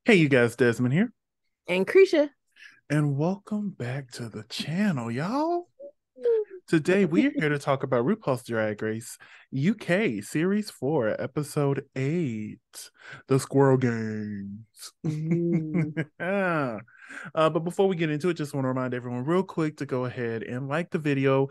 Hey, you guys, Desmond here, And Krisha. and welcome back to the channel, y'all. Today, we're here to talk about RuPaul's Drag Race UK Series 4, Episode 8, The Squirrel Games. Ooh. But before we get into it, just want to remind everyone real quick to go ahead and like the video.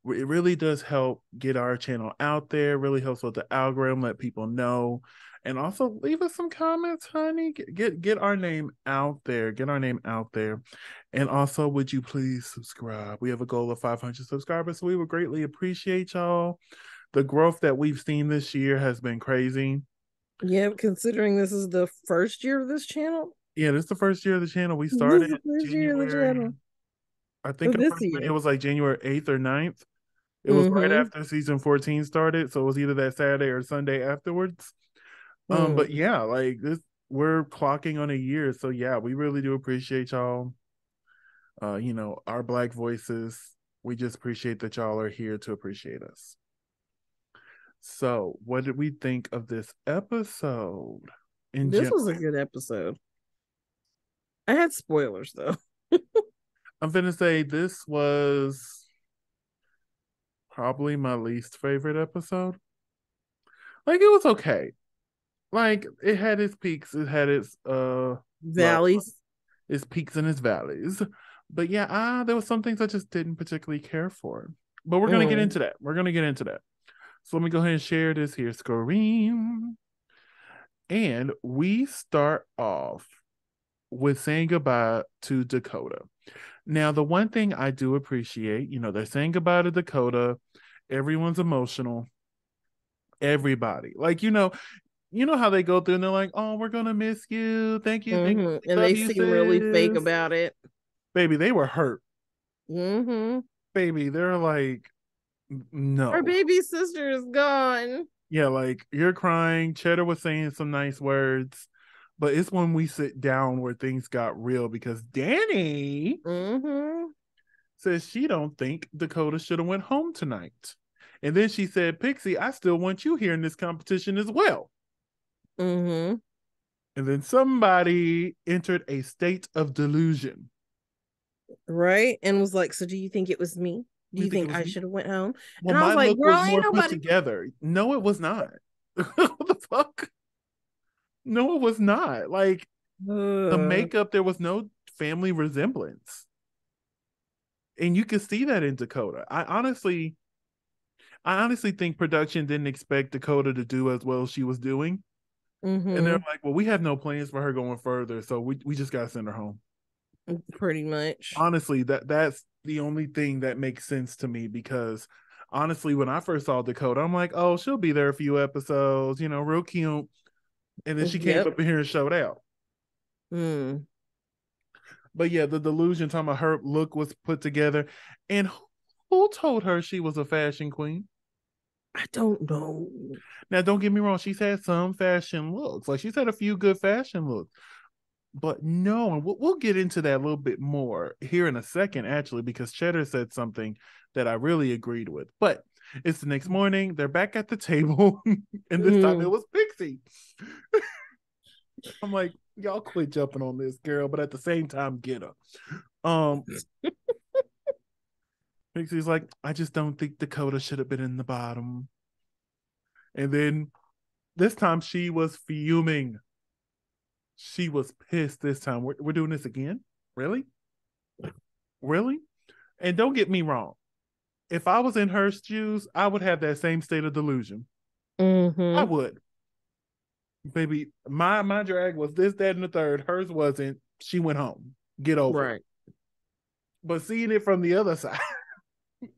It really does help get our channel out there, really helps with the algorithm, let people know. And also leave us some comments, honey. Get our name out there. Get our name out there. And also, would you please subscribe? We have a goal of 500 subscribers, so we would greatly appreciate y'all. The growth that we've seen this year has been crazy. Yeah, considering this is the first year of this channel. Yeah, this is the first year of the channel. We This is started the first year of the January, channel. I think Of our this first video year. was like January 8th or 9th. It was right Mm-hmm. after season 14 started, so it was either that Saturday or Sunday afterwards. But Mm. yeah, like this, we're clocking on a year, so yeah, we really do appreciate y'all. Our black voices. We just appreciate that y'all are here to appreciate us. So, what did we think of this episode in This general? was a good episode. I had spoilers though. I'm gonna say this was probably my least favorite episode. Like it was okay. Like it had its peaks, it had its low, Valleys. its peaks and its valleys. But yeah, there was some things I just didn't particularly care for. But we're gonna get Mm. into that. We're gonna get into that. So let me go ahead and share this here screen. And we start off with saying goodbye to Dakota. Now, the one thing I do appreciate, they're saying goodbye to Dakota. Everyone's emotional. Everybody. Like, you know how they go through and they're like, oh, we're gonna miss you. Thank you. Mm-hmm. We And love they you, seem really fake sis. about it. Baby, they were hurt. Mm-hmm. Baby, they're like, Our no. baby sister is gone. Yeah, like you're crying. Cheddar was saying some nice words, but it's when we sit down where things got real because Danny Mm-hmm. says she don't think Dakota should have went home tonight. And then she said, Pixie, I still want you here in this competition as well. Mm-hmm. And then somebody entered a state of delusion. Right. And was like, so do you think it was me? Do You you think it think was I me? should have went home? Well, And I was my like, look girl, was ain't more put nobody. together. No, it was not. What the fuck? No, it was not. Like the Uh, makeup, there was no family resemblance. And you could see that in Dakota. I honestly think production didn't expect Dakota to do as well as she was doing. And they're mm-hmm. like, well, we have no plans for her going further, so we just gotta send her home. Pretty much. Honestly, that's the only thing that makes sense to me because honestly, when I first saw Dakota, I'm like, oh, she'll be there a few episodes, real cute. And then she came Yep. up in here and showed out. Mm. But yeah, the delusion talking about her look was put together. And who told her she was a fashion queen? I don't know. Now, don't get me wrong, she's had some fashion looks. Like she's had a few good fashion looks. But no, and we'll get into that a little bit more here in a second, actually, because Cheddar said something that I really agreed with. But it's the next morning, they're back at the table, and this time it Mm. was Pixie. I'm like, y'all quit jumping on this girl, but at the same time, get her. Um, Pixie's like, I just don't think Dakota should have been in the bottom. And then this time she was fuming. She was pissed this time. We're doing this again? Really? Really? And don't get me wrong. If I was in her shoes, I would have that same state of delusion. I Mm-hmm. would. Baby, my drag was this, that, and the third. Hers wasn't. She went home. Get over it. Right. But seeing it from the other side,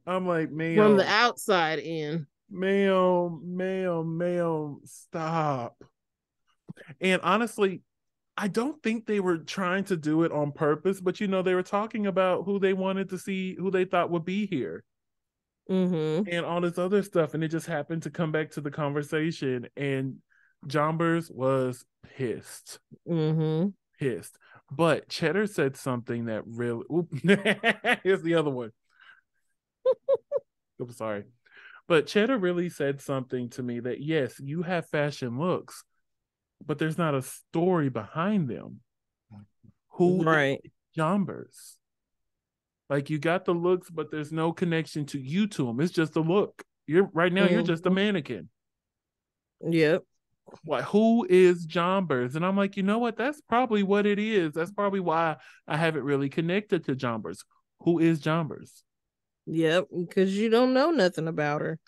I'm like, From the ma'am, outside in. ma'am, stop. And honestly, I don't think they were trying to do it on purpose, but they were talking about who they wanted to see, who they thought would be here, Mm-hmm. and all this other stuff. And it just happened to come back to the conversation. And Jombers was pissed. Mm-hmm. Pissed. But Cheddar said something that really here's the other one. I'm sorry. But Cheddar really said something to me that yes, you have fashion looks, but there's not a story behind them. Who Right. is Jombers? Like, you got the looks, but there's no connection to you to them. It's just a look. You're right now. You're just a Mm-hmm. mannequin. Yep. Like, who is Jombers? And I'm like, you know what? That's probably what it is. That's probably why I haven't really connected to Jombers. Who is Jombers? Yep. Because you don't know nothing about her.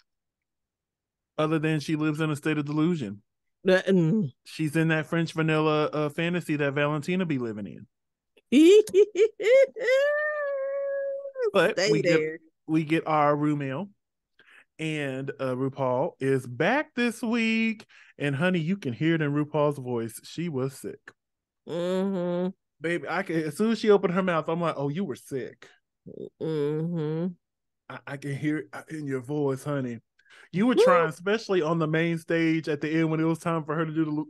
Other than she lives in a state of delusion. Mm. She's in that French vanilla fantasy that Valentina be living in. But Stay there. we get our Rumel, and RuPaul is back this week. And honey, you can hear it in RuPaul's voice. She was sick. Mm-hmm. Baby, I can, as soon as she opened her mouth, I'm like, oh, you were sick. Mm-hmm. I can hear it in your voice, honey. You were trying, especially on the main stage at the end when it was time for her to do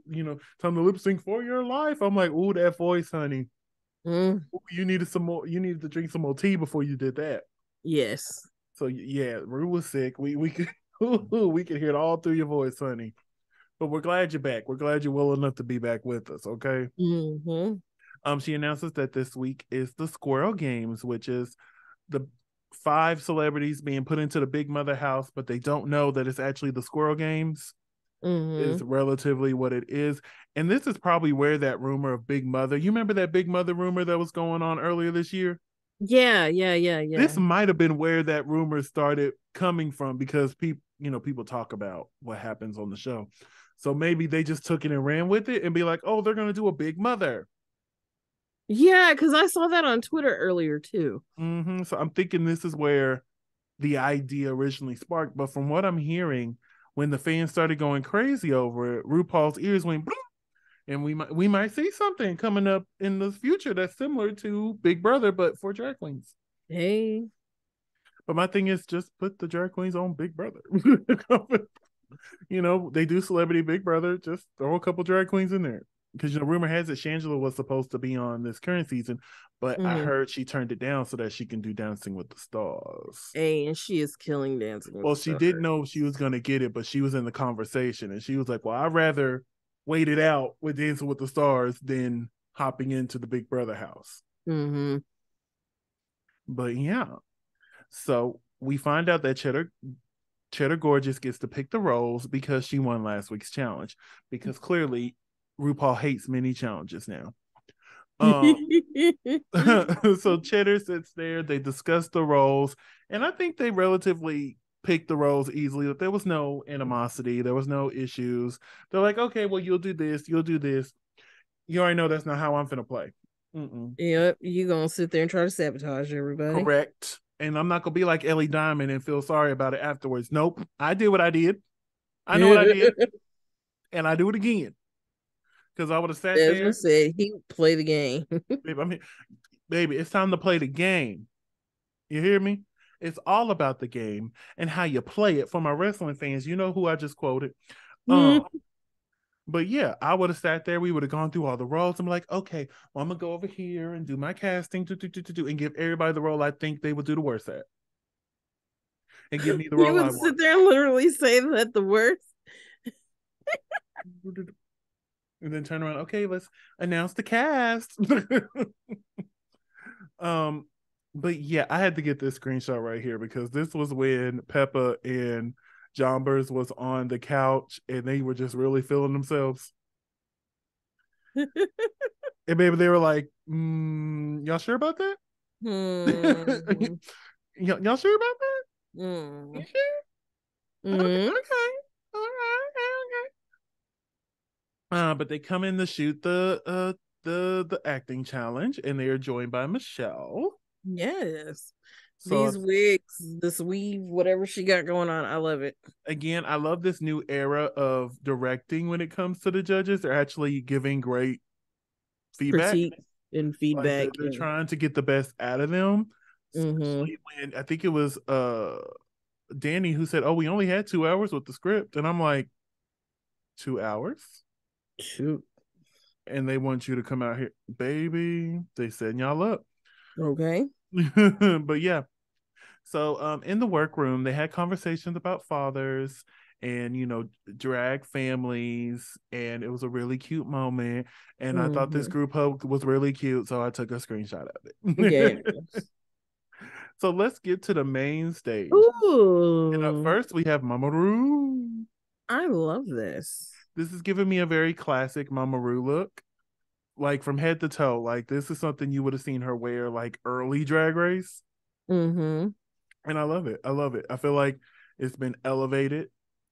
time to lip sync for your life. I'm like, ooh, that voice, honey. Mm. Ooh, you needed some more. You needed to drink some more tea before you did that. Yes. So yeah, Rue was sick. We could we could hear it all through your voice, honey. But we're glad you're back. We're glad you're well enough to be back with us. Okay. Mm-hmm. She announces that this week is the Squirrel Games, which is the 5 celebrities being put into the Big Mother house, but they don't know that it's actually the Squirrel Games. Mm-hmm. Is relatively what it is. And this is probably where that rumor of Big Mother, you remember that Big Mother rumor that was going on earlier this year? Yeah, yeah, yeah, yeah. This might have been where that rumor started coming from because people talk about what happens on the show. So maybe they just took it and ran with it and be like, oh, they're going to do a Big Mother. Yeah, because I saw that on Twitter earlier too. So I'm thinking this is where the idea originally sparked. But from what I'm hearing, when the fans started going crazy over it, RuPaul's ears went, bloop, and we might see something coming up in the future that's similar to Big Brother, but for drag queens. Hey. But my thing is just put the drag queens on Big Brother. They do Celebrity Big Brother. Just throw a couple drag queens in there. Because rumor has it Shangela was supposed to be on this current season, but I Mm-hmm. heard she turned it down so that she can do Dancing with the Stars. Hey, and she is killing Dancing with Well, the she didn't Stars. know she was gonna get it, but she was in the conversation and she was like, well, I'd rather wait it out with Dancing with the Stars than hopping into the Big Brother house. Mm-hmm. But yeah. So we find out that Cheddar Gorgeous gets to pick the roles because she won last week's challenge. Because clearly RuPaul hates many challenges now. So Cheddar sits there, they discuss the roles, and I think they relatively picked the roles easily. There was no animosity, there was no issues. They're like, okay, well, you'll do this, you'll do this. You already know that's not how I'm gonna play. Mm-mm. Yep, you gonna sit there and try to sabotage everybody. Correct. And I'm not gonna be like Ellie Diamond and feel sorry about it afterwards. Nope. I did what I did. I know what I did, and I do it again. Because I would have sat Desmond there, said he would play the game. baby, baby, it's time to play the game. You hear me? It's all about the game and how you play it. For my wrestling fans, you know who I just quoted. But yeah, I would have sat there. We would have gone through all the roles. I'm like, okay, well, I'm gonna go over here and do my casting, and give everybody the role I think they would do the worst at, and give me the You role I would sit want. there and literally say that the worst. And then turn around. Okay, let's announce the cast. um, but yeah, I had to get this screenshot right here because this was when Peppa and Jombers was on the couch and they were just really feeling themselves. And maybe they were like, y'all sure about that? Hmm. Y'all sure about that? Hmm. You sure? Okay, Hmm. okay. All right, okay. But they come in to shoot the acting challenge and they are joined by Michelle. Yes. So These wigs, this weave, whatever she got going on, I love it. again, I love this new era of directing when it comes to the judges. They're actually giving great feedback. Critique and Like feedback. they're And trying to get the best out of them. mm-hmm. Especially when I think it was Danny who said, oh, we only had 2 hours with the script. And I'm like, 2 hours? Shoot. And they want you to come out here. Baby, they setting y'all up. Okay. But yeah. So in the workroom, they had conversations about fathers, and drag families, and it was a really cute moment. And I thought this Mm-hmm. group hug was really cute, so I took a screenshot of it. Yes. So let's get to the main stage. And up Ooh, first we have Mama Ru. I love this. This is giving me a very classic Mama Ru look, like from head to toe. Like this is something you would have seen her wear like early Drag Race, Mm-hmm. and I love it. I love it. I feel like it's been elevated,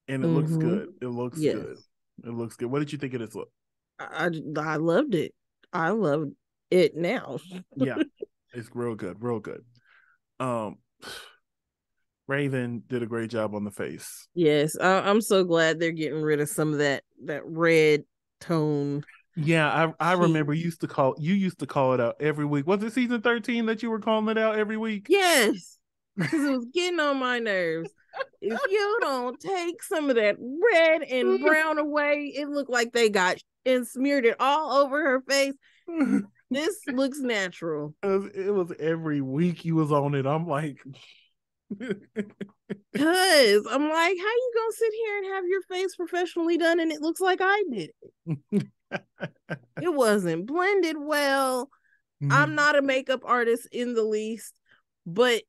and it looks Mm-hmm. good. It looks Yes. good. It looks good. What did you think of this look? I loved it. I loved it now. Yeah, it's real good. Real good. Um, Raven did a great job on the face. Yes, I'm so glad they're getting rid of some of that red tone. Yeah, I remember Cheese. you used to call it out every week. Was it season 13 that you were calling it out every week? Yes, because it was getting on my nerves. If you don't take some of that red and brown away, it looked like they got and smeared it all over her face. This looks natural. It was every week you was on it. I'm like, Cause I'm like, how you gonna sit here and have your face professionally done and it looks like I did it? It wasn't blended well. I'm not a makeup artist in the least, but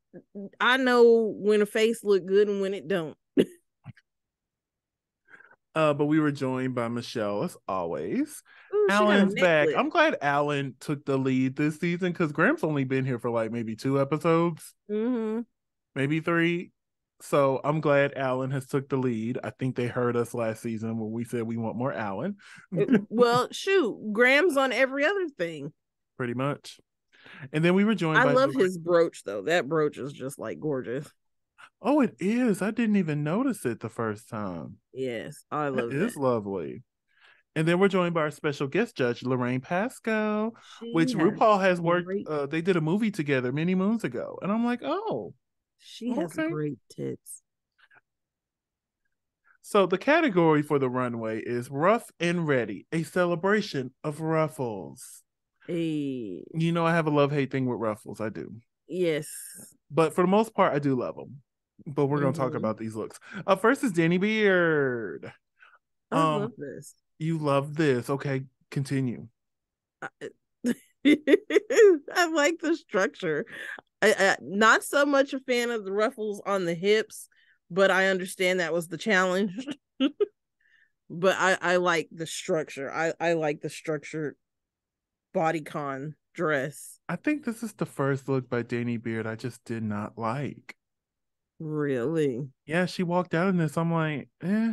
I know when a face look good and when it don't. but we were joined by Michelle as always. Ooh, she got a Alan's back. necklace. I'm glad Alan took the lead this season because Graham's only been here for like maybe 2 episodes, Mm-hmm. maybe 3. So I'm glad Alan has took the lead. I think they heard us last season when we said we want more Alan. Well, shoot, Graham's on every other thing. Pretty much. And then we were joined I by love his brooch though. That brooch is just like gorgeous. Oh, it is. I didn't even notice it the first time. Yes, I That love is that. lovely. And then we're joined by our special guest judge, Lorraine Pasco, She which has RuPaul has worked. great. They did a movie together many moons ago, and I'm like, oh, She has okay. great tits. So the category for the runway is Rough and Ready, a celebration of ruffles. Hey, I have a love-hate thing with ruffles. I do, yes. but for the most part, I do love them. But we're gonna talk Mm-hmm. about these looks. Up first is Danny Beard. I Um, love this. you love this. Okay, continue. I, I like the structure. Not so much a fan of the ruffles on the hips, but I understand that was the challenge. But I like the structure. I like the structured bodycon dress. I think this is the first look by Danny Beard I just did not like. Really? Yeah, she walked out in this. I'm like, eh.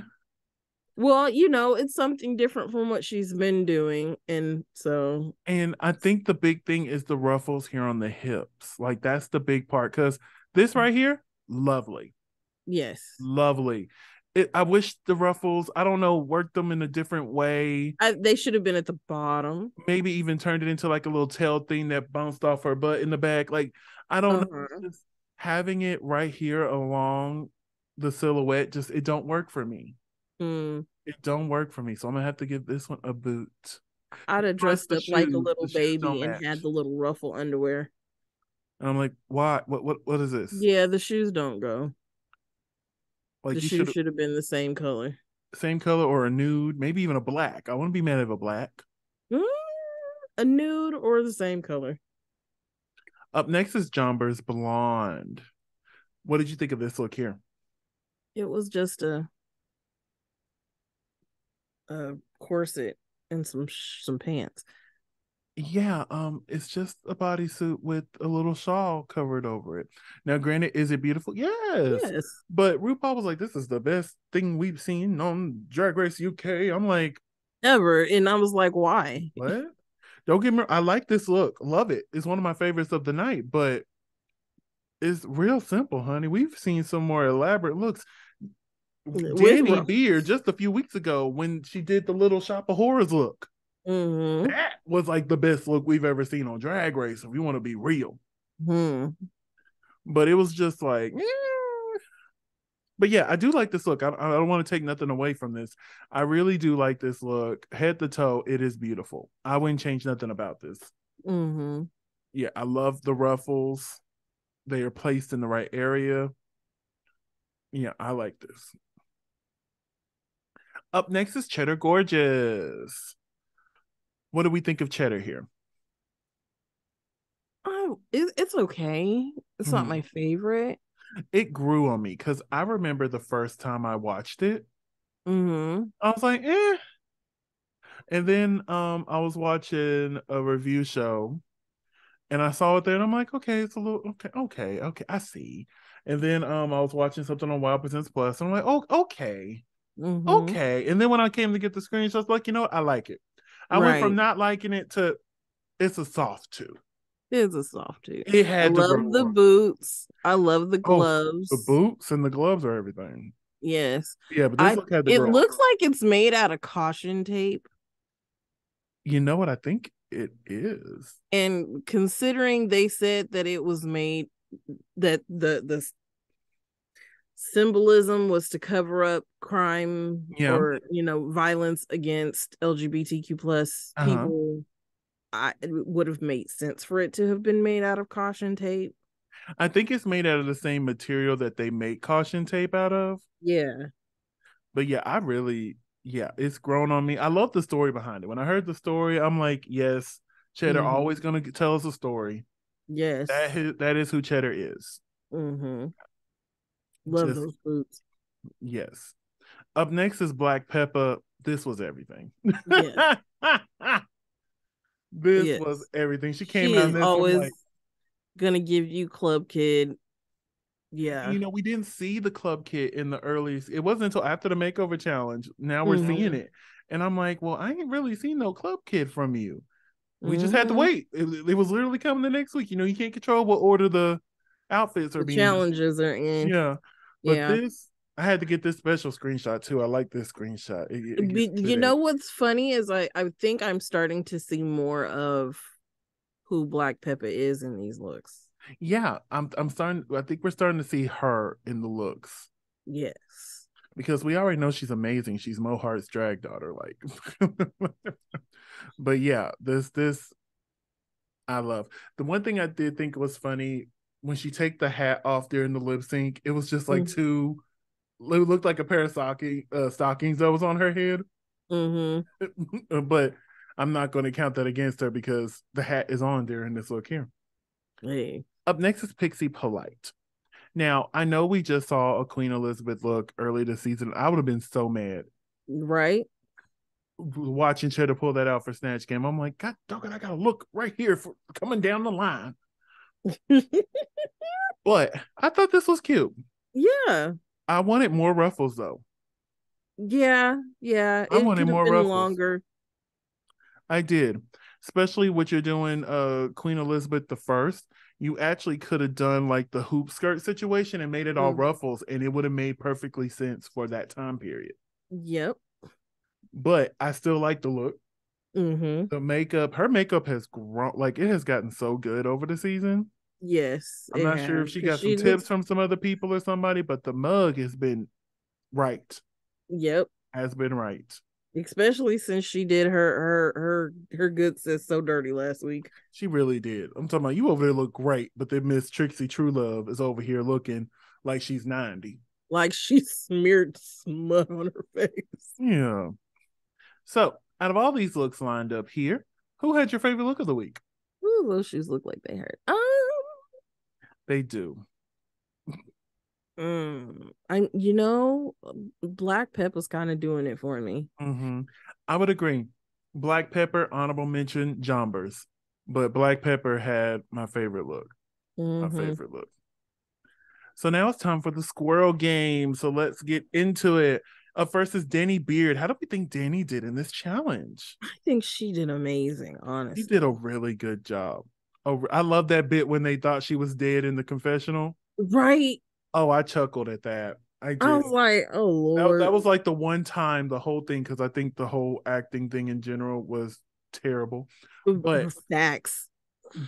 Well, it's something different from what she's been doing. And so, And I think the big thing is the ruffles here on the hips. Like that's the big part. Cause this right here, lovely. yes. Lovely. I wish the ruffles, I don't know, worked them in a different way. They should have been at the bottom. Maybe even turned it into like a little tail thing that bounced off her butt in the back. Like, I don't know. Uh-huh. Just having it right here along the silhouette, just it don't work for me. Mm. It don't work for me. So I'm gonna have to give this one a boot. I'd have Plus dressed up like a little the shoes don't baby and had match. the little ruffle underwear. And I'm like, why? What is this? Yeah, the shoes don't go. The Like you shoes should should have been the same color. same color or a nude, maybe even a black. I wouldn't be mad at a black. Mm, a nude or the same color. Up next is Jomber's Blonde. What did you think of this look here? It was just a corset and some pants. Yeah, it's just a bodysuit with a little shawl covered over it. Now, granted, is it beautiful? Yes. Yes. But RuPaul was like, this is the best thing we've seen on Drag Race UK. I'm like, Ever. And I was like, why? what? Don't get me I like this look. Love it. It's one of my favorites of the night, but it's real simple, honey. We've seen some more elaborate looks. With Danny Beard ruffles. just a few weeks ago when she did the little shop of horrors look. Mm-hmm. That was like the best look we've ever seen on Drag Race, if you want to be real. Hmm. But it was just like, but yeah, I do like this look. I don't want to take nothing away from this. I really do like this look. Head to toe, it is beautiful. I wouldn't change nothing about this. Mm-hmm. Yeah, I love the ruffles. They are placed in the right area. Yeah, I like this. Up next is Cheddar Gorgeous. What do we think of Cheddar here? Oh, it's okay. It's not Mhm. my favorite. It grew on me because I remember the first time I watched it, Mm-hmm. I was like, eh. And then I was watching a review show and I saw it there and I'm like, okay, it's a little okay, I see. And then I was watching something on Wild Presents Plus and I'm like, oh, okay. Mm-hmm. Okay. And then when I came to get the screenshots, like, you know what? I like it. I went from Right. not liking it to it's a soft two. It's a soft too. It I had to grow love the on. boots. I love the Oh, the gloves. boots and the gloves are everything. Yes. Yeah, but this I look had to it grow on. looks like it's made out of caution tape. You know what I think it is? And considering they said that it was made that the symbolism was to cover up crime Yeah. or violence against LGBTQ plus Uh-huh. people, it would have made sense for it to have been made out of caution tape. I think it's made out of the same material that they make caution tape out of. Yeah. But yeah, yeah, it's grown on me. I love the story behind it. When I heard the story, I'm like, yes, Cheddar Mm-hmm. always gonna tell us a story. Yes. That is who Cheddar is. Mm-hmm. Love Just those boots. yes. Up next is Black Pepper. This was everything. Yes. This was Yes. everything. She came She out is in this. I'm like, always gonna give you Club Kid. Yeah. you know, we didn't see the club kit in the early. It wasn't until after the makeover challenge. Now we're seeing Mm-hmm. it, and I'm like, well, I ain't really seen no club kid from you. We just had to Mm-hmm. wait. It was literally coming the next week. You know, you can't control what order the outfits are The being displayed. challenges are in. Yeah, but Yeah. this, I had to get this special screenshot too. I like this screenshot. It gets You today. know what's funny is I think I'm starting to see more of who Black Pepper is in these looks. Yeah, I'm starting. I think we're starting to see her in the looks Yes. because we already know she's amazing. She's Mo Hart's drag daughter, like. But yeah, this I love. The one thing I did think was funny when she take the hat off during the lip sync, it was just like two. It looked like a pair of stockings that was on her head. Mm-hmm. But I'm not going to count that against her because the hat is on during this look here. Hey. Up next is Pixie Polite. Now, I know we just saw a Queen Elizabeth look early this season. I would have been so mad Right? watching Cheddar pull that out for Snatch Game. I'm like, God dog it, I got to look right here for coming down the line. But I thought this was cute. Yeah. I wanted more ruffles though. Yeah. Yeah. I It wanted could have more been ruffles. longer. I did. Especially what you're doing, Queen Elizabeth the First. You actually could have done like the hoop skirt situation and made it all Mm. ruffles, and it would have made perfectly sense for that time period. Yep. But I still like the look. Mm-hmm. The makeup, her makeup has grown, like it has gotten so good over the season. Yes, I'm it not sure has. if she Because got some she tips looks, from some other people or somebody, but the mug has been right. yep. Has been right. Especially since she did her good sis so dirty last week. She really did. I'm talking about you over there look great, but then Miss Trixie Truelove is over here looking like she's 90. Like she smeared smut on her face. Yeah. So, out of all these looks lined up here, who had your favorite look of the week? Ooh, those shoes look like they hurt. They do. I Black Pepper's kind of doing it for me. Mm-hmm. I would agree. Black Pepper, honorable mention, Jombers. But Black Pepper had my favorite look. My Mm-hmm. favorite look. So now it's time for the squirrel game. So let's get into it. Up first is Danny Beard. How do we think Danny did in this challenge? I think she did amazing, He did a honestly. really good job. Oh, I love that bit when they thought she was dead in the confessional. Right? Oh, I chuckled at that. I I did. was like, oh That Lord. was like the one time the whole thing, because I think the whole acting thing in general was terrible. But Facts.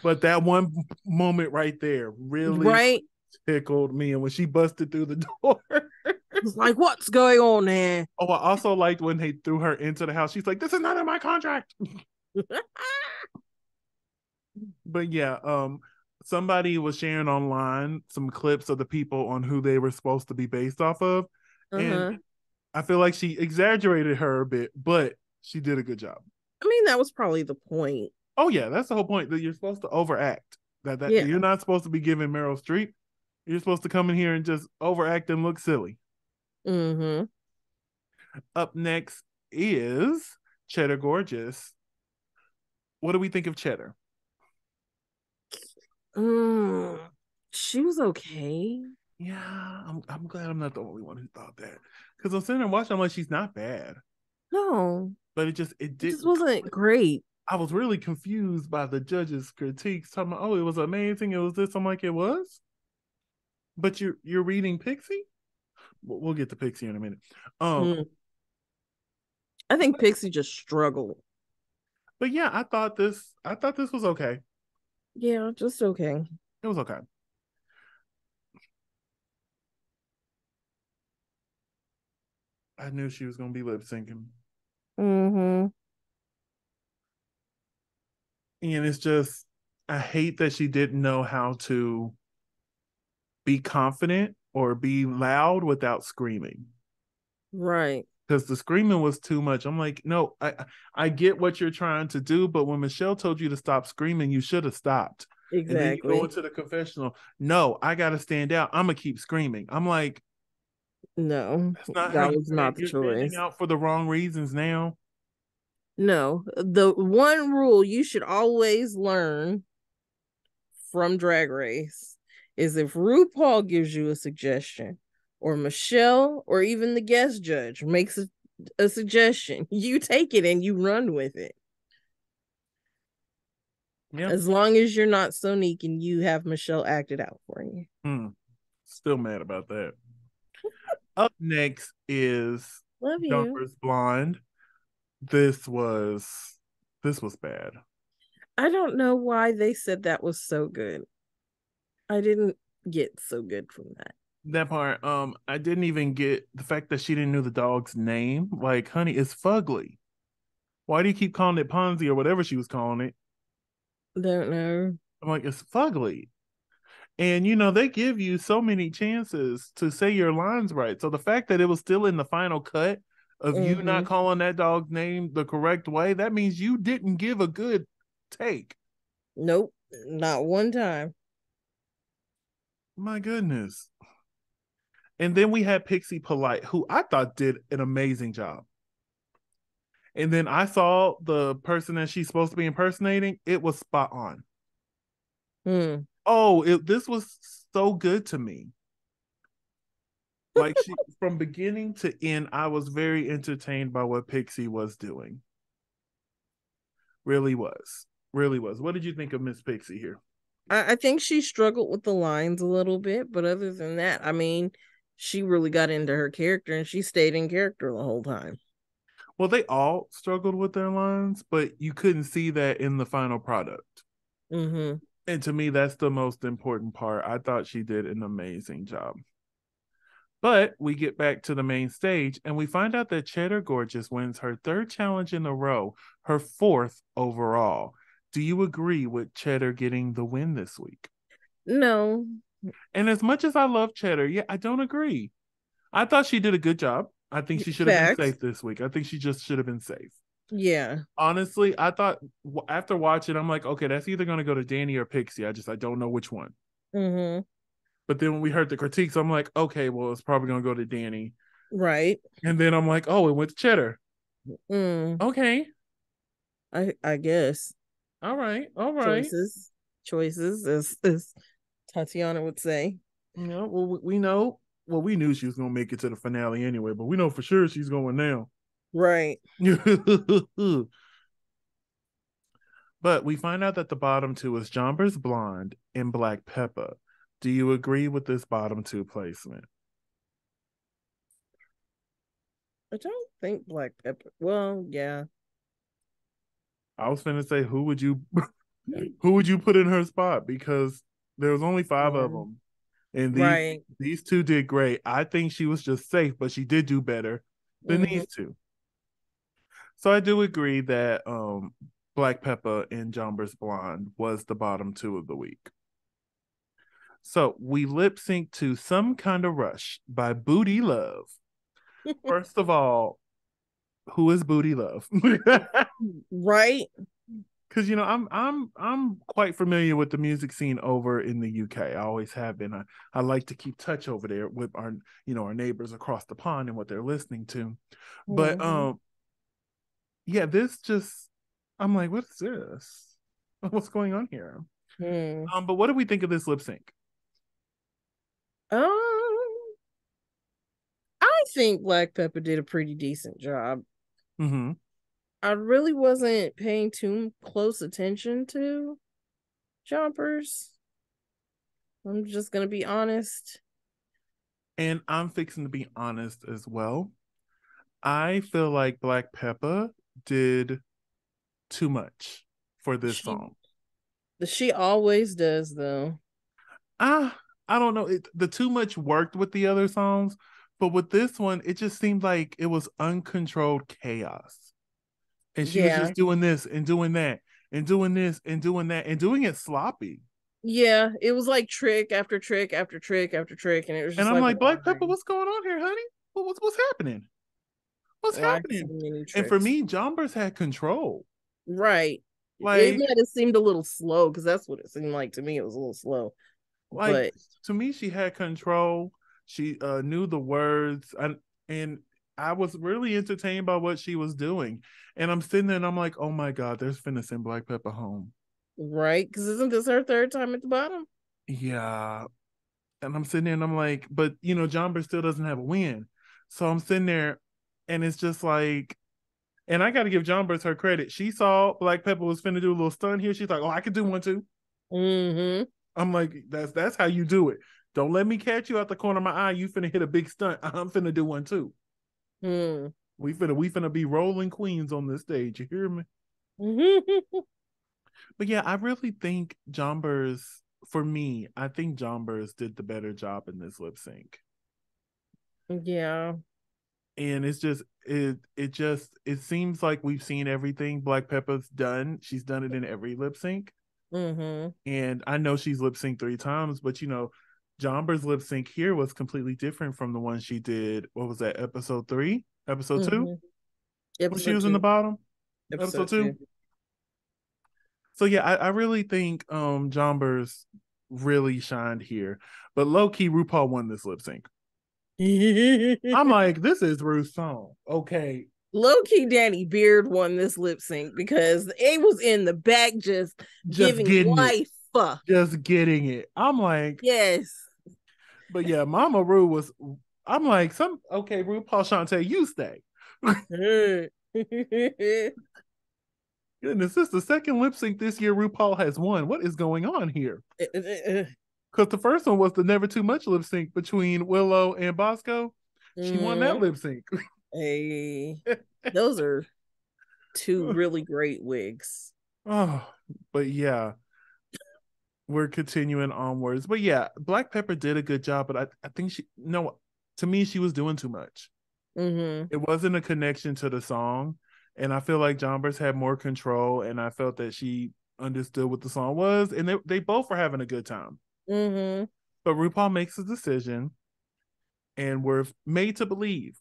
that one moment right there really Right? tickled me. And when she busted through the door. It's like, what's going on there? Oh, I also liked when they threw her into the house. She's like, "This is not in my contract." But yeah, somebody was sharing online some clips of the people on who they were supposed to be based off of, and Uh-huh. I feel like she exaggerated her a bit, but she did a good job. I mean, that was probably the point. Oh yeah, that's the whole point, that you're supposed to overact. That Yeah. you're not supposed to be giving Meryl Streep. You're supposed to come in here and just overact and look silly. Mm-hmm. Up next is Cheddar Gorgeous. What do we think of Cheddar? Mm, she was okay. Yeah, I'm glad I'm not the only one who thought that. Because I'm sitting there watching, I'm like, she's not bad. No, But it it just didn't. wasn't great. I was really confused by the judges' critiques talking about, oh, it was amazing. It was this. I'm like, it was? But you're reading Pixie? We'll get to Pixie in a minute. Um, Mm. I think Pixie just struggled. but yeah, I thought this was okay. Yeah, just okay. It was okay. I knew she was gonna be lip syncing. Mm-hmm. And it's just I hate that she didn't know how to be confident or be loud without screaming. Right. Because the screaming was too much. I'm like, no, I get what you're trying to do, but when Michelle told you to stop screaming, you should have stopped. And then you go Exactly. into the confessional. No, I gotta stand out. I'm gonna keep screaming. I'm like, No, that's not how that you was stand. not the You're standing choice. out for the wrong reasons now. No, the one rule you should always learn from Drag Race is if RuPaul gives you a suggestion, or Michelle, or even the guest judge makes a suggestion, you take it and you run with it. Yeah. As long as you're not Sonique and you have Michelle acted out for you. Hmm. Still mad about that. Up next is Love you. Jumper's Blonde. This was this was bad. I don't know why they said that was so good. I didn't get so good from that. That part, I didn't even get the fact that she didn't know the dog's name. Like, honey, it's Fugly. Why do you keep calling it Ponzi or whatever she was calling it? Don't know. I'm like, it's Fugly. And they give you so many chances to say your lines right. So the fact that it was still in the final cut of you not Mm-hmm. calling that dog's name the correct way, that means you didn't give a good take. Nope, not one time. My goodness. And then we had Pixie Polite, who I thought did an amazing job. And then I saw the person that she's supposed to be impersonating. It was spot on. Hmm. Oh, this was so good to me. Like, she, from beginning to end, I was very entertained by what Pixie was doing. Really was. Really was. What did you think of Miss Pixie here? I think she struggled with the lines a little bit, but other than that, I mean, she really got into her character and she stayed in character the whole time. Well, they all struggled with their lines, but you couldn't see that in the final product. Mm-hmm. And to me, that's the most important part. I thought she did an amazing job. But we get back to the main stage and we find out that Cheddar Gorgeous wins her third challenge in a row, her fourth overall. Do you agree with Cheddar getting the win this week? No. And as much as I love Cheddar, yeah, I don't agree. I thought she did a good job. I think she should have been Facts. safe this week. I think she just should have been safe. Yeah. Honestly, I thought after watching, I'm like, okay, that's either going to go to Danny or Pixie. I don't know which one. Mm-hmm. But then when we heard the critiques, I'm like, okay, well, it's probably going to go to Danny. Right. And then I'm like, oh, it went to Cheddar. Mm. Okay. I guess. All right. All right. Choices. Choices, as Tatiana would say. Well, we know. Well, we knew she was going to make it to the finale anyway, but we know for sure she's going now. Right. But we find out that the bottom two is Jomber's Blonde and Black Peppa. Do you agree with this bottom two placement? I don't think Black Pepper. Well, yeah. I was finna say who would you put in her spot, because there was only five of Yeah. them, and Right. these two did great. I think she was just safe, but she did do better than Mm-hmm. these two. So I do agree that Black Peppa and Jomber's Blonde was the bottom two of the week. So we lip sync to Some Kind of Rush by Booty Love. First of all, who is Booty Love? Right. Because I'm quite familiar with the music scene over in the UK. I always have been. I like to keep touch over there with our neighbors across the pond and what they're listening to. But Mm-hmm. yeah, this just I'm like, what's this? What's going on here? Hmm. But what do we think of this lip sync? Um, I think Black Pepper did a pretty decent job. Mm-hmm. I really wasn't paying too close attention to Jumpers. I'm just gonna be honest. And I'm fixing to be honest as well. I feel like Black Peppa did too much for this She song. she always does though. Ah, I don't know. The too much worked with the other songs, but with this one, it just seemed like it was uncontrolled chaos. And she was Yeah. just doing this and doing that and doing this and doing that and doing it sloppy. Yeah. It was like trick after trick after trick after trick, and it was And just I'm like, like, Black Pepper, why? what's going on here, honey? What's happening? What's Why so happening? many And for tricks? me, Jombers had control. Right. It Like, might have seemed a little slow because that's what it seemed like to me. It was a little slow. like But to me, she had control. She knew the words, and I was really entertained by what she was doing. And I'm sitting there, and I'm like, oh my god, there's finna send Black Pepper home. right, because isn't this her third time at the bottom? Yeah, and I'm sitting there, and I'm like, but Jomber still doesn't have a win. So I'm sitting there, and it's just like, and I got to give Jombers her credit. She saw Black Pepper was finna do a little stunt here. She's like, oh, I could do one too. Mm-hmm. I'm like, that's how you do it. Don't let me catch you out the corner of my eye. You finna hit a big stunt. I'm finna do one too. Mm. We finna be rolling queens on this stage. You hear me? Mm-hmm. But yeah, I really think Jombers, for me, I think Jombers did the better job in this lip sync. Yeah. And it seems like we've seen everything Black Pepper's done. She's done it in every lip sync. Mm-hmm. And I know she's lip synced 3 times, but Jomber's lip sync here was completely different from the one she did. What was that? Episode 3, episode 2, Mm-hmm. when she Episode was in the two. bottom. Episode Episode 2. two. So yeah, I really think Jomber's really shined here, but low key RuPaul won this lip sync. I'm like, this is Ruth's song. Okay, Low key Danny Beard won this lip sync because it was in the back just just giving getting it, life. just getting it. I'm like, Yes. but yeah, Mama Ru was. I'm like, okay, RuPaul Shantae, you stay. Goodness, this is the second lip sync this year RuPaul has won. What is going on here? Because the first one was the Never Too Much lip sync between Willow and Bosco. She won that Mm, lip sync. hey, those are two really great wigs. Oh, but yeah, we're continuing onwards. But yeah, Black Pepper did a good job, but I think no, to me, she was doing too much. Mm-hmm. It wasn't a connection to the song. And I feel like Jombers had more control, and I felt that she understood what the song was, and they both were having a good time. Mm-hmm. But RuPaul makes a decision, and we're made to believe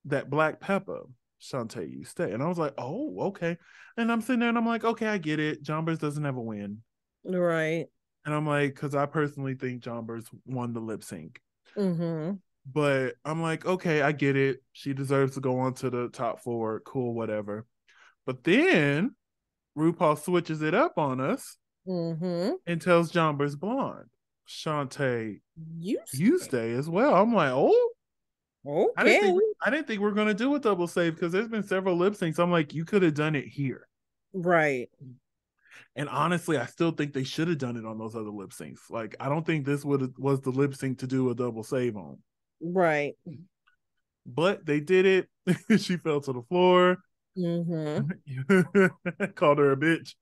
that Black Pepper, Shantae, you stay. And I was like, oh, okay. And I'm sitting there and I'm like, okay, I get it. Jombers doesn't have a win. Right. And I'm like, because I personally think Jombers won the lip sync. Mm-hmm. But I'm like, okay, I get it. She deserves to go on to the top 4. Cool, whatever. But then RuPaul switches it up on us Mm-hmm. and tells Jombers blonde, Shantae, You you stay. stay as well. I'm like, oh, Okay. I didn't think we are gonna do a double save because there's been several lip syncs. I'm like, you could have done it here. Right. And honestly, I still think they should have done it on those other lip syncs. Like, I don't think this was the lip sync to do a double save on. Right. But they did it. She fell to the floor. Mm-hmm. Called her a bitch.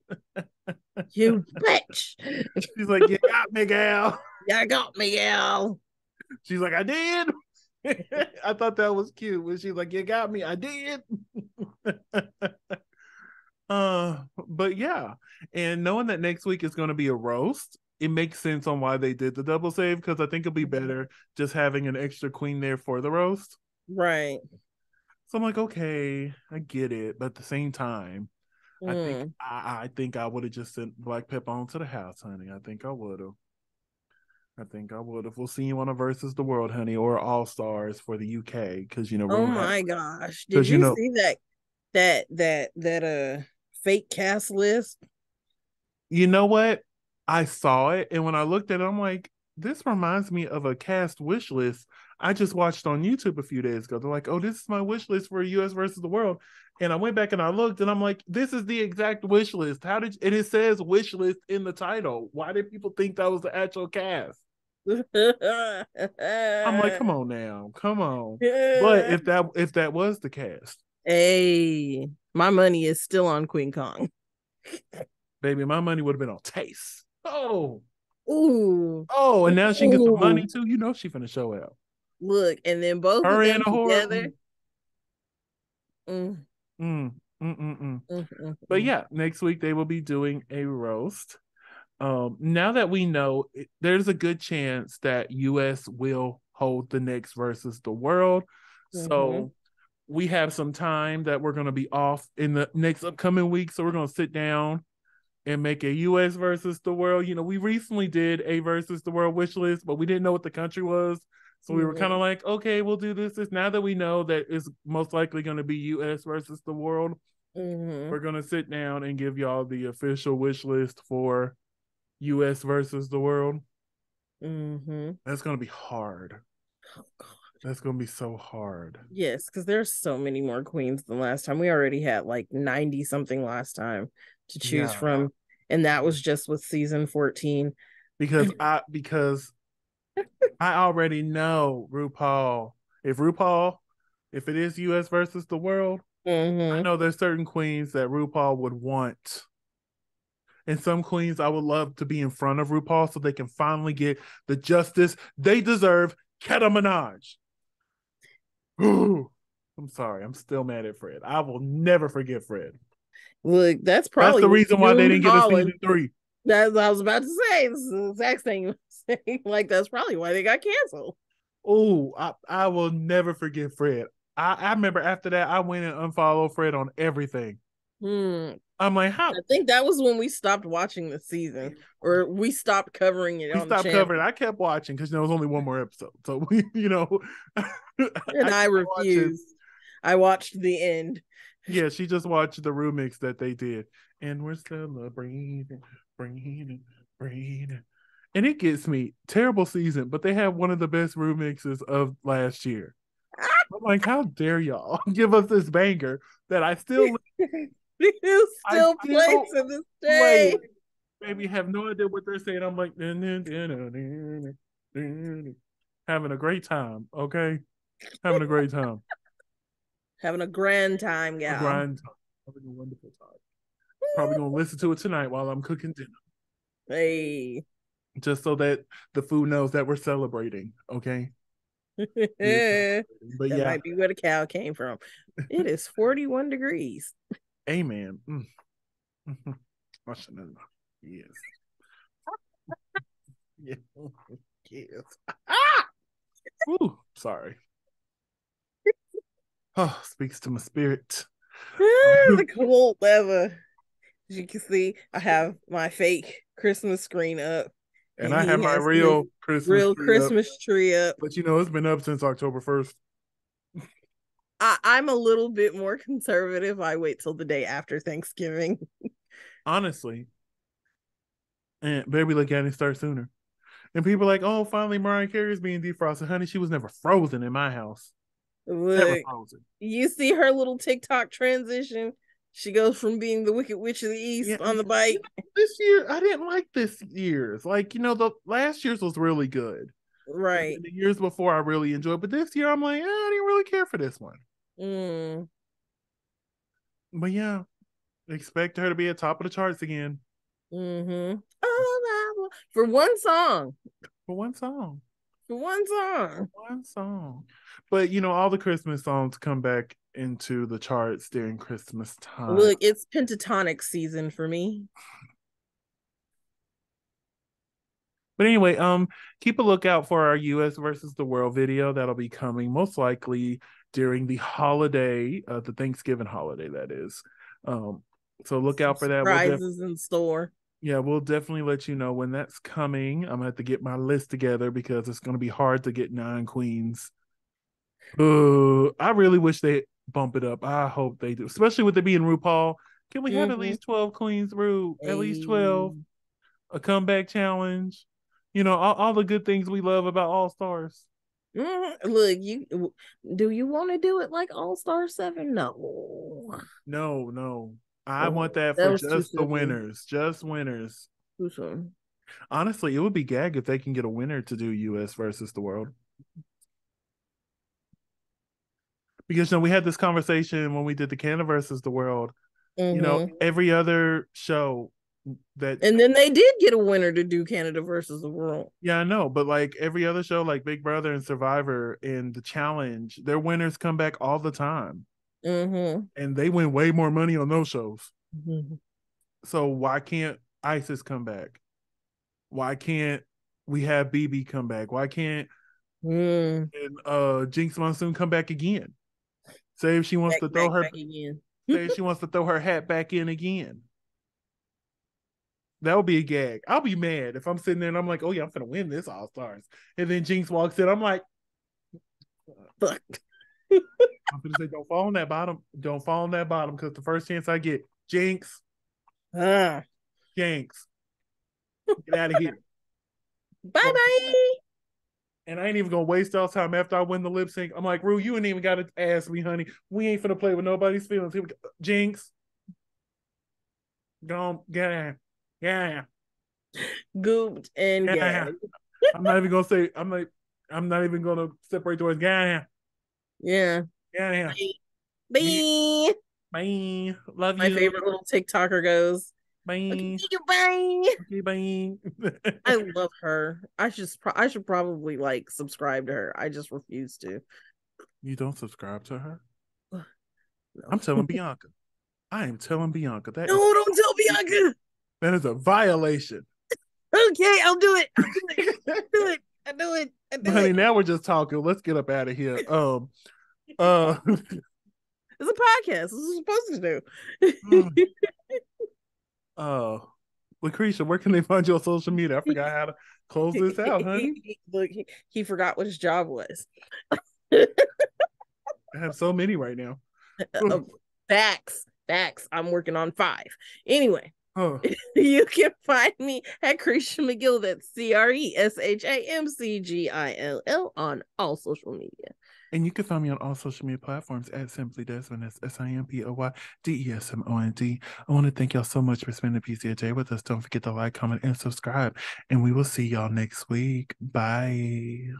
You bitch. She's like, you got me, gal. You got me, Al. She's like, I did. I thought that was cute when she's like, you got me, I did. But yeah, and knowing that next week is going to be a roast, it makes sense on why they did the double save, because I think it'll be better just having an extra queen there for the roast. Right. So I'm like, okay, I get it, but at the same time, Mm. I think I would have just sent Black Pepper onto the house, honey. I think I would have. I think I would have. We'll see you on a versus the world, honey, or All Stars for the UK, because Oh Ru had, my gosh. Did because you see that fake cast list? you know what? I saw it, and when I looked at it, I'm like, this reminds me of a cast wish list I just watched on YouTube a few days ago. They're like, oh, this is my wish list for US versus the world. And I went back and I looked, and I'm like, this is the exact wish list. How did and it says wish list in the title? Why did people think that was the actual cast? I'm like, come on now, come on. But if that was the cast, Hey, my money is still on Queen Kong. baby, my money would have been on Taste. Oh, Ooh. oh, and now she can get some money Ooh. too. You know she finna show out. Look, and then both of Her them and a horror. together. Mm, Mm, mm, mm, mm, But mm. yeah, next week they will be doing a roast. Now that we know, there's a good chance that US will hold the next versus the world. Mhm. So we have some time that we're going to be off in the next upcoming week. So we're going to sit down and make a US versus the world. We recently did a versus the world wish list, but we didn't know what the country was. So we were kind of Mhm. like, okay, we'll do this. Now that we know that it's most likely going to be US versus the world, Mhm. we're going to sit down and give y'all the official wish list for US versus the world. Mhm. That's going to be hard. Oh God. That's going to be so hard. Yes, because there's so many more queens than last time. We already had like 90 something last time to choose Yeah. from. And that was just with season 14. Because I already know RuPaul. If RuPaul, if it is US versus the world, I Mm-hmm. know there's certain queens that RuPaul would want. And some queens I would love to be in front of RuPaul so they can finally get the justice they deserve. Keta Minaj. I'm sorry. I'm still mad at Fred. I will never forget Fred. Look, that's That's probably the what reason why they doomed didn't get a Holland. season 3. That's what I was about to say. This is the exact thing you were saying. Like, that's probably why they got canceled. Oh, I will never forget Fred. I remember after that, I went and unfollowed Fred on everything. Hmm. I'm like, how I think that was when we stopped watching the season, or we stopped covering it we on the stopped channel. covering. I kept watching because there was only one more episode. So we. And I I kept watching. refused. I watched the end. Yeah, she just watched the remix that they did. And we're celebrating, breathing, breathing. And it gets me. Terrible season, but they have one of the best remixes of last year. I'm like, how dare y'all give us this banger that It I still plays still to this play. day. Maybe have no idea what they're saying. I'm like, having a great time. Okay, having a great time, Having a grand time, a gal. grind time, having a wonderful time. Probably gonna listen to it tonight while I'm cooking dinner, Hey. just so that the food knows that we're celebrating. Okay, we're That celebrating. But yeah, might be where the cow came from. It is 41 degrees. amen. I should know. Yes, yes, yes. Ah! Ooh, sorry. Oh, speaks to my spirit. The cold weather. As you can see, I have my fake Christmas screen up, And and I have he my has his real Christmas real tree up. Christmas tree up. But it's been up since October 1st. I'm a little bit more conservative. I wait till the day after Thanksgiving. Honestly. And baby, look at it start sooner. And people are like, oh, finally Mariah Carey is being defrosted. Honey, she was never frozen in my house. Never Look, frozen. you see her little TikTok transition. She goes from being the Wicked Witch of the Yeah, East on the bike. this year, I didn't like this year's. Like, the last year's was really good. And Right. then the years before I really enjoyed. But this year I'm like, I didn't really care for this one. Mm. But yeah, expect her to be at top of the charts again. Mm-hmm. Oh, for one song. For one song. For one song. One song. But all the Christmas songs come back into the charts during Christmas time. Look, it's pentatonic season for me. But anyway, keep a lookout for our US versus the world video that'll be coming most likely during the holiday, the Thanksgiving holiday, that is. So look out for that. Prizes in store. Yeah, we'll definitely let you know when that's coming. I'm gonna have to get my list together because it's gonna be hard to get 9 queens. I really wish they bump it up. I hope they do, especially with it being RuPaul. Can we have at least 12 queens, Ru? At least 12. A comeback challenge. You know, all the good things we love about All Stars. Look, do you want to do it like All Star 7? No. No. I want that for That was just the winners. Just winners. Too soon. Honestly, it would be gag if they can get a winner to do US versus the world. Because we had this conversation when we did the Canada versus the world. Every other show that, and then they did get a winner to do Canada versus the world. Yeah, I know, but like every other show, like Big Brother and Survivor and the Challenge, their winners come back all the time, and they win way more money on those shows. So why can't Isis come back? Why can't we have BB come back? Why can't and Jinx Monsoon come back again? Say if she wants to throw her back again. Say if she wants to throw her hat back in again. That would be a gag. I'll be mad if I'm sitting there and I'm like, oh yeah, I'm gonna win this All Stars. And then Jinx walks in, I'm like, fuck. I'm gonna say, don't fall on that bottom. Don't fall on that bottom, because the first chance I get, Jinx. Jinx. Get out of here. Bye-bye. And I ain't even gonna waste all time after I win the lip sync. I'm like, Ru, you ain't even gotta ask me, honey. We ain't finna play with nobody's feelings. Here we go. Jinx. Go get out. Yeah. Gooped and gagged. I'm not even gonna say, I'm not even gonna separate the words. Yeah. Yeah. Yeah. Bye. Bye. Love you. My favorite little TikToker goes, bye. Okay, bye. Okay, bye. I love her. I should probably like subscribe to her. I just refuse to. You don't subscribe to her? No. I'm telling Bianca. I am telling Bianca that. No, don't tell Bianca. That is a violation. Okay, I'll do it. I do it. Honey, now we're just talking. Let's get up out of here. It's a podcast. This is supposed to do. LaCresha, where can they find you on social media? I forgot how to close this out, honey. Look, he forgot what his job was. I have so many right now. Facts. I'm working on 5. Anyway, you can find me at Cresha McGill. That's CRESHAMCGILL on all social media. And you can find me on all social media platforms at Simply Desmond. That's SIMPLYDESMOND. I want to thank y'all so much for spending a piece of your day with us. Don't forget to like, comment, and subscribe. And we will see y'all next week. Bye.